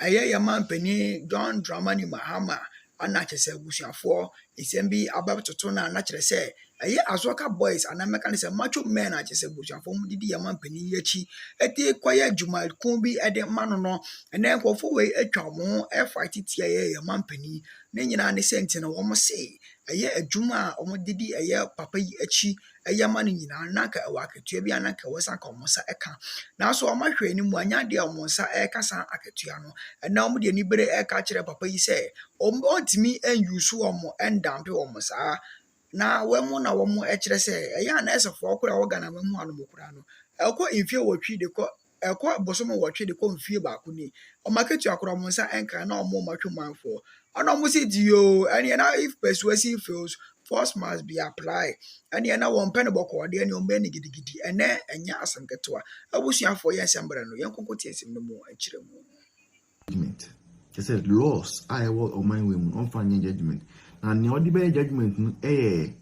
aye yaman penny John Dramani Mahama anache se busuafo isembi abatoto na anache se aye Azoka boys anameka se macho men ache se busuafo mudidi yaman penny yachi eti kwaya Juma kumbi ede mano no ene nkofo we atwa mo e fight tia ye yaman penny ne nyina ne senti na wo mo se aye adwuma omudidi aye papa yi achi aye manu nyina naka awaketua bi anaka wosa ka omosa eka na so omahwe ni mu anya de omonsa eka san aketua no na omde ni bere eka kire papa yi se ontimi enyusu omo endampe omosa na wemu na womu ekire se aye na esefo okura wo gana wemu anomokura no ekọ infie wotwi de ko ekọ bosomo wotwi de ko mfie ba ko ni omaketua akura omonsa enka na omo matwemanfo ana mo se dio and na if persuasive fails force must be applied and na one pen boko de ani ombeni gidigidi ene enya asanketo abusuafo yensembra no yenkonkoti esim no mo akire mu judgment. They said laws I will on my women on finding judgment. And the ordinary judgment a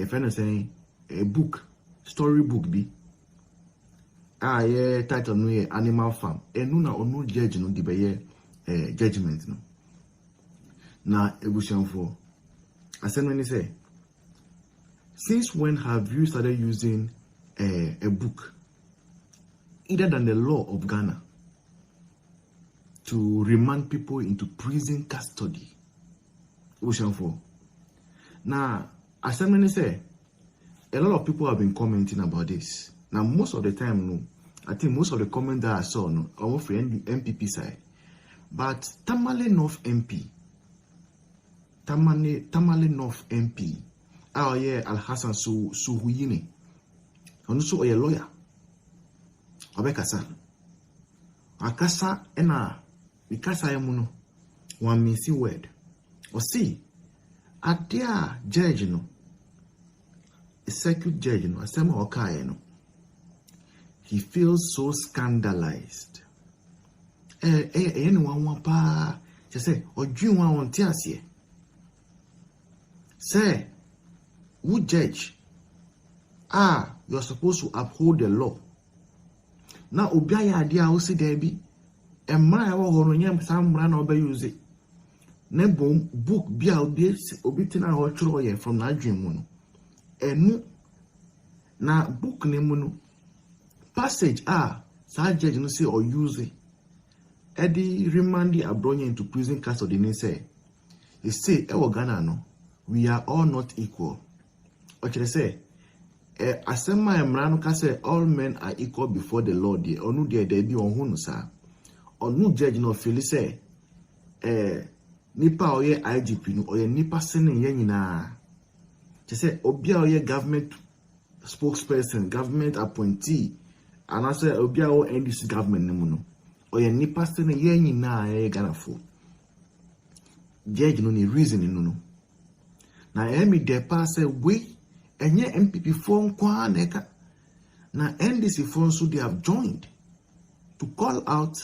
friend saying a book, story book be title no animal farm. And no no judge no the judgment no. Now ebusian for I said when he say since when have you started using a book either than the law of Ghana to remand people into prison custody? Ocean 4. Now, as I say, a lot of people have been commenting about this. Now, most of the time, no, I think most of the comments that I saw, no, are for MPP side. But Tamale North MP, Tamale North MP, Al Hassan Suhuyini, and also a lawyer, Obekasa, Akasa, and because I am one missing word. Or see, at their judge, no, a circuit judge, no, a semi okay, no, he feels so scandalized. Anyone want pa, just say, or do you want to see? Say, would judge? You're supposed to uphold the law. Now, Obiaya idea, I will see there be. And my own some run over use it. Nebo book bia obitina ho choro from na adwemu no. Enu na book nemu no passage sa judge no say or use it. Edi remand the abronye into prison custody ni say. He say Ghana no we are all not equal. Okere say asema emra no ka say all men are equal before the law there. Onu there be on no sa. Onu judge no feel say nipa oye IGP no oye nipa sene ye nyina. They say obia oye government spokesperson, government appointee, and I say obia o NDC government nemu no oye nipa sene ye nyina ye Ghana for. Judge no ni reason no. Na emi de pass we enye MPP for kwa neka. Na NDC for so they have joined to call out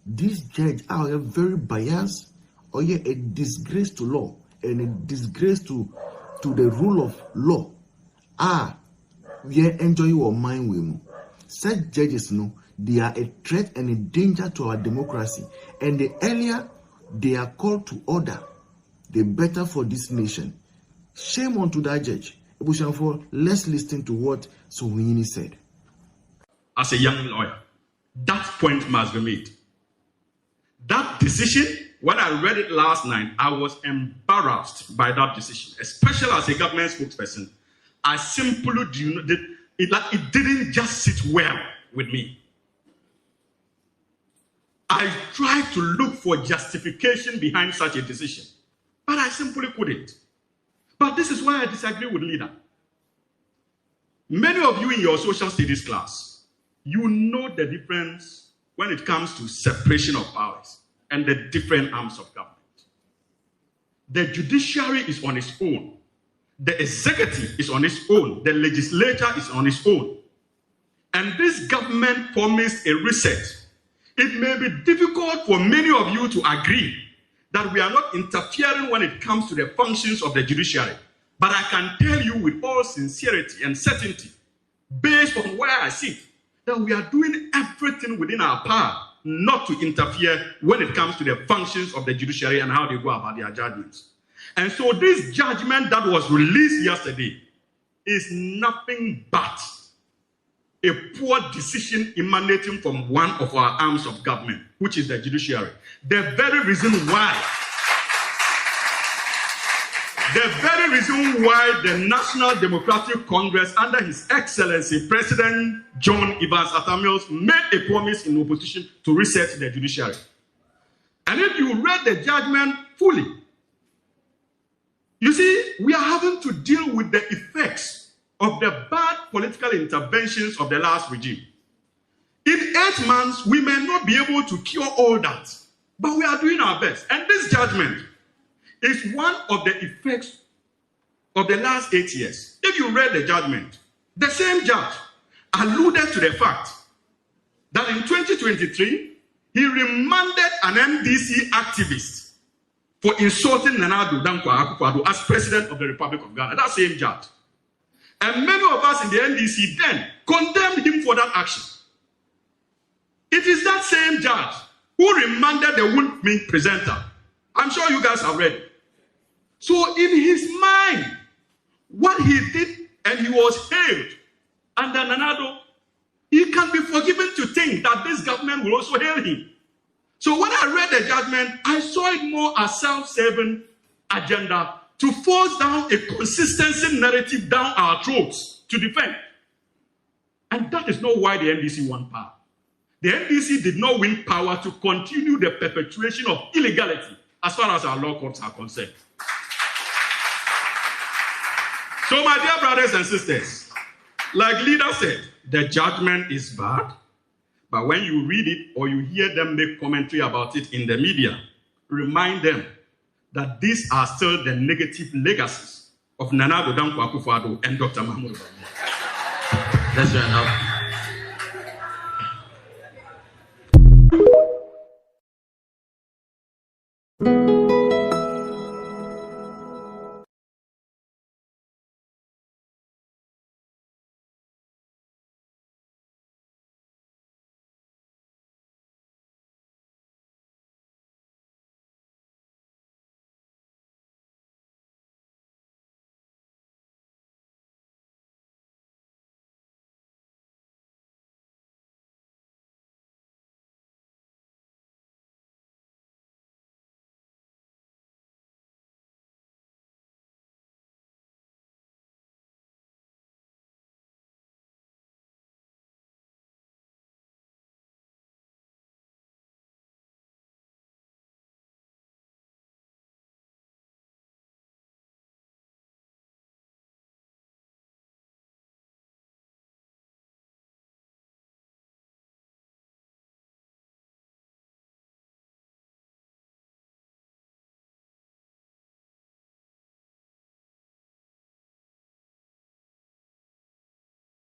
this judge are very biased or a disgrace to law and a disgrace to the rule of law. We enjoy your mind with such judges no, they are a threat and a danger to our democracy. And the earlier they are called to order, the better for this nation. Shame on to that judge. Let's listen to what Suhuyini said. As a young lawyer, that point must be made. That decision, when I read it last night, I was embarrassed by that decision, especially as a government spokesperson. I simply it didn't just sit well with me. I tried to look for justification behind such a decision, but I simply couldn't. But this is why I disagree with leader. Many of you in your social studies class, you know the difference when it comes to separation of powers and the different arms of government. The judiciary is on its own. The executive is on its own. The legislature is on its own. And this government promised a reset. It may be difficult for many of you to agree that we are not interfering when it comes to the functions of the judiciary. But I can tell you with all sincerity and certainty, based on where I sit, that we are doing everything within our power not to interfere when it comes to the functions of the judiciary and how they go about their judgments. And so this judgment that was released yesterday is nothing but a poor decision emanating from one of our arms of government, which is the judiciary. The very reason why the National Democratic Congress, under His Excellency President John Evans Atta Mills, made a promise in opposition to reset the judiciary. And if you read the judgment fully, you see, we are having to deal with the effects of the bad political interventions of the last regime. In 8 months, we may not be able to cure all that, but we are doing our best. And this judgment is one of the effects of the last 8 years. If you read the judgment, the same judge alluded to the fact that in 2023, he remanded an NDC activist for insulting Nana Addo Dankwa Akufo-Addo as president of the Republic of Ghana. That same judge. And many of us in the NDC then condemned him for that action. It is that same judge who remanded the Woodmead presenter. I'm sure you guys have read it. So in his mind, what he did, and he was hailed under Nana Addo, he can be forgiven to think that this government will also hail him. So when I read the judgment, I saw it more as self-serving agenda to force down a consistency narrative down our throats to defend. And that is not why the NDC won power. The NDC did not win power to continue the perpetuation of illegality as far as our law courts are concerned. So my dear brothers and sisters, like Leader said, the judgment is bad, but when you read it or you hear them make commentary about it in the media, remind them that these are still the negative legacies of Nana Addo Dankwa Akufo-Addo and Dr. Mahmoud. That's right now.